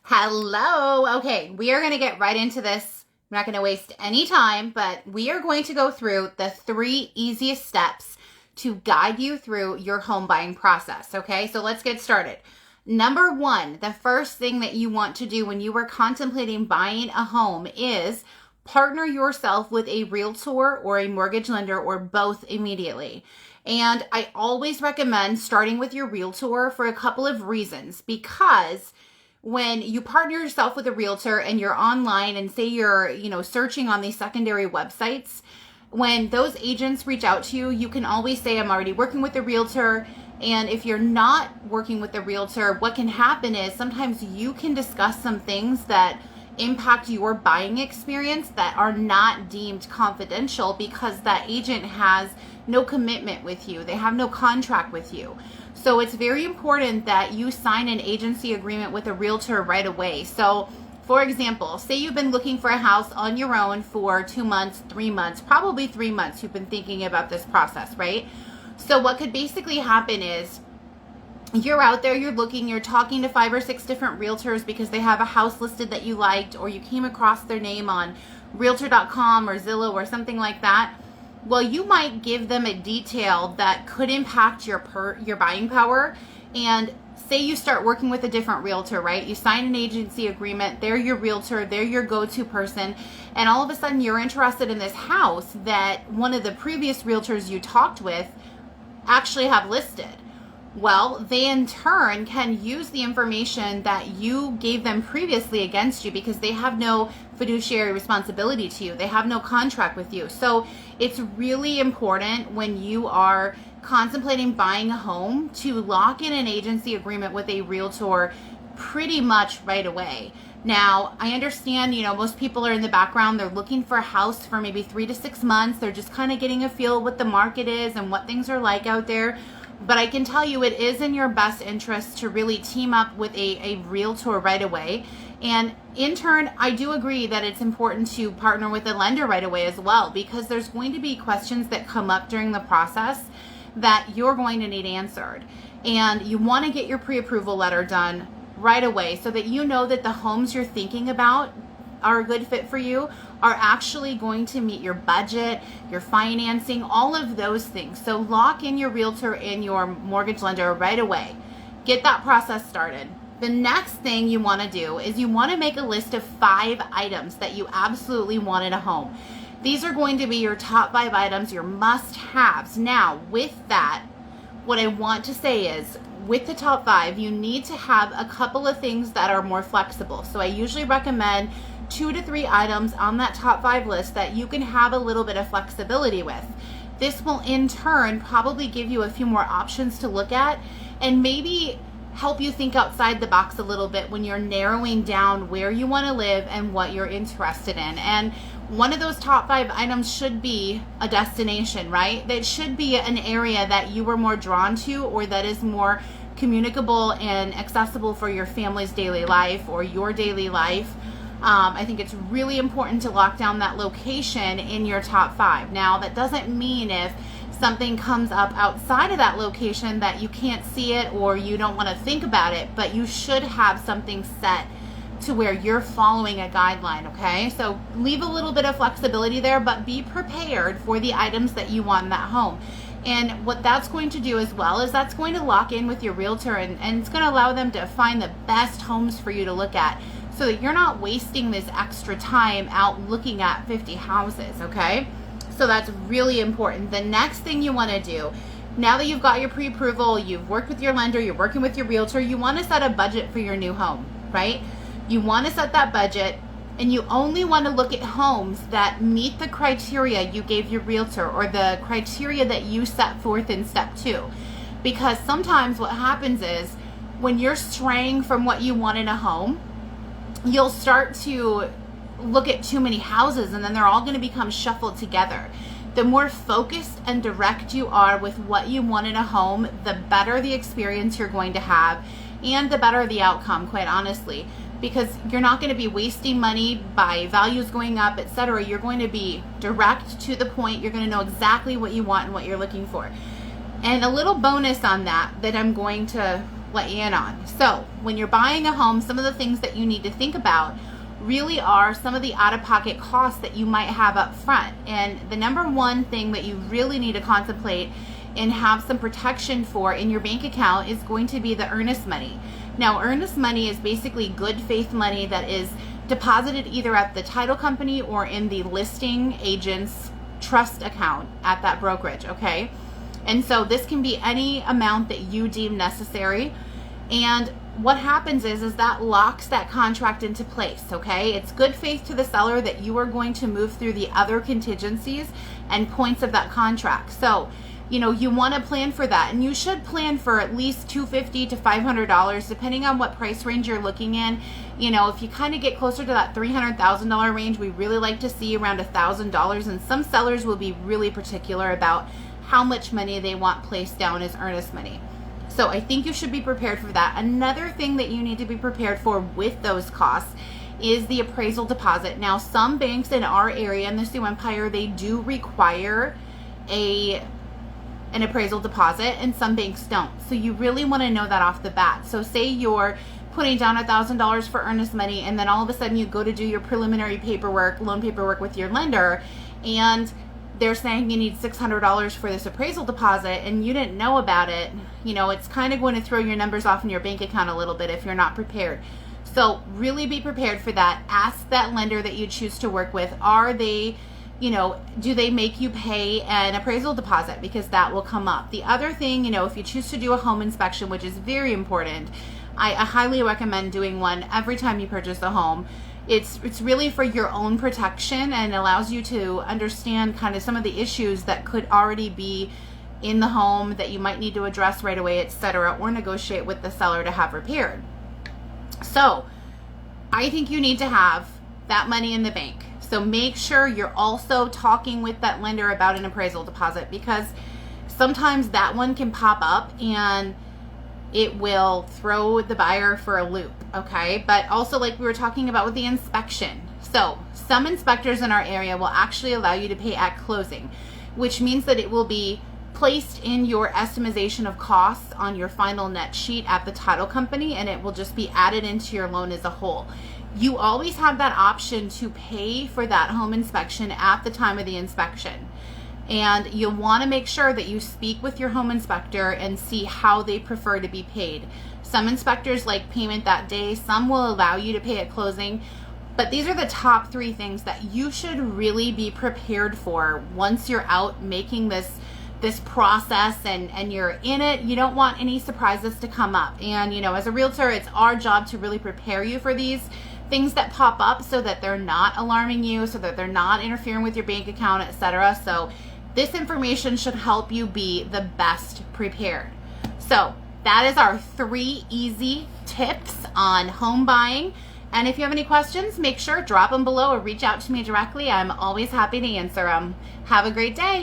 Hello. Okay, we are going to get right into this. I'm not going to waste any time, but we are going to go through the 3 easiest steps to guide you through your home buying process. Okay, so let's get started. Number 1, the first thing that you want to do when you are contemplating buying a home is partner yourself with a realtor or a mortgage lender or both immediately. And I always recommend starting with your realtor for a couple of reasons, because when you partner yourself with a realtor and you're online and say you're, searching on these secondary websites, when those agents reach out to you, you can always say, I'm already working with a realtor. And if you're not working with a realtor, what can happen is sometimes you can discuss some things that impact your buying experience that are not deemed confidential because that agent has no commitment with you. They have no contract with you. So it's very important that you sign an agency agreement with a realtor right away. So for example, say you've been looking for a house on your own for 2 months, 3 months, probably 3 months. You've been thinking about this process, right? So what could basically happen is you're out there, you're looking, you're talking to 5 or 6 different realtors because they have a house listed that you liked, or you came across their name on Realtor.com or Zillow or something like that. Well, you might give them a detail that could impact your buying power. And say you start working with a different realtor, right? You sign an agency agreement, they're your realtor, they're your go-to person, and all of a sudden you're interested in this house that one of the previous realtors you talked with actually have listed. Well, they in turn can use the information that you gave them previously against you because they have no fiduciary responsibility to you. They have no contract with you. So it's really important when you are contemplating buying a home to lock in an agency agreement with a realtor pretty much right away. Now, I understand, most people are in the background. They're looking for a house for maybe 3 to 6 months. They're just kind of getting a feel what the market is and what things are like out there. But I can tell you it is in your best interest to really team up with a realtor right away. And in turn, I do agree that it's important to partner with a lender right away as well, because there's going to be questions that come up during the process that you're going to need answered. And you want to get your pre-approval letter done right away so that you know that the homes you're thinking about are a good fit for you, are actually going to meet your budget, your financing, all of those things. So lock in your realtor and your mortgage lender right away. Get that process started. The next thing you want to do is you want to make a list of 5 items that you absolutely want in a home. These are going to be your top 5 items, your must-haves. Now, with that, what I want to say is, with the top 5, you need to have a couple of things that are more flexible. So I usually recommend 2 to 3 items on that top 5 list that you can have a little bit of flexibility with. This will in turn probably give you a few more options to look at and maybe help you think outside the box a little bit when you're narrowing down where you want to live and what you're interested in. And one of those top 5 items should be a destination, right? That should be an area that you are more drawn to or that is more communicable and accessible for your family's daily life or your daily life. I think it's really important to lock down that location in your top 5. Now, that doesn't mean if something comes up outside of that location that you can't see it or you don't want to think about it, but you should have something set to where you're following a guideline, okay? So leave a little bit of flexibility there, but be prepared for the items that you want in that home. And what that's going to do as well is that's going to lock in with your realtor and it's going to allow them to find the best homes for you to look at so that you're not wasting this extra time out looking at 50 houses, okay? So that's really important. The next thing you want to do, now that you've got your pre-approval, you've worked with your lender, you're working with your realtor, you want to set a budget for your new home, right? You want to set that budget and you only want to look at homes that meet the criteria you gave your realtor or the criteria that you set forth in step 2. Because sometimes what happens is when you're straying from what you want in a home, you'll start to look at too many houses and then they're all going to become shuffled together. The more focused and direct you are with what you want in a home, the better the experience you're going to have and the better the outcome, quite honestly, because you're not going to be wasting money by values going up, etc. You're going to be direct to the point. You're going to know exactly what you want and what you're looking for. And a little bonus on that I'm going to let you in on. So when you're buying a home, some of the things that you need to think about really are some of the out-of-pocket costs that you might have up front. And the number one thing that you really need to contemplate and have some protection for in your bank account is going to be the earnest money. Now, earnest money is basically good faith money that is deposited either at the title company or in the listing agent's trust account at that brokerage, okay? And so this can be any amount that you deem necessary. And what happens is that locks that contract into place, okay? It's good faith to the seller that you are going to move through the other contingencies and points of that contract. So, you know, you want to plan for that, and you should plan for at least $250 to $500 depending on what price range you're looking in. You know, if you kind of get closer to that $300,000 range, we really like to see around $1,000, and some sellers will be really particular about how much money they want placed down as earnest money. So I think you should be prepared for that. Another thing that you need to be prepared for with those costs is the appraisal deposit. Now, some banks in our area in the Sioux Empire, they do require an appraisal deposit, and some banks don't. So you really want to know that off the bat. So say you're putting down $1,000 for earnest money, and then all of a sudden you go to do your preliminary paperwork, loan paperwork with your lender, and they're saying you need $600 for this appraisal deposit, and you didn't know about it. You know, it's kind of going to throw your numbers off in your bank account a little bit if you're not prepared. So really be prepared for that. Ask that lender that you choose to work with, are they, you know, do they make you pay an appraisal deposit? Because that will come up. The other thing, you know, if you choose to do a home inspection, which is very important, I highly recommend doing one every time you purchase a home. It's really for your own protection, and allows you to understand kind of some of the issues that could already be in the home that you might need to address right away, etc., or negotiate with the seller to have repaired. So I think you need to have that money in the bank. So make sure you're also talking with that lender about an appraisal deposit, because sometimes that one can pop up and it will throw the buyer for a loop, okay? But also, like we were talking about with the inspection. So some inspectors in our area will actually allow you to pay at closing, which means that it will be placed in your estimation of costs on your final net sheet at the title company, and it will just be added into your loan as a whole. You always have that option to pay for that home inspection at the time of the inspection. And you'll want to make sure that you speak with your home inspector and see how they prefer to be paid. Some inspectors like payment that day, some will allow you to pay at closing. But these are the top 3 things that you should really be prepared for once you're out making this process and you're in it. You don't want any surprises to come up. And, you know, as a realtor, it's our job to really prepare you for these things that pop up so that they're not alarming you, so that they're not interfering with your bank account, etc. So this information should help you be the best prepared. So that is our 3 easy tips on home buying. And if you have any questions, make sure drop them below or reach out to me directly. I'm always happy to answer them. Have a great day.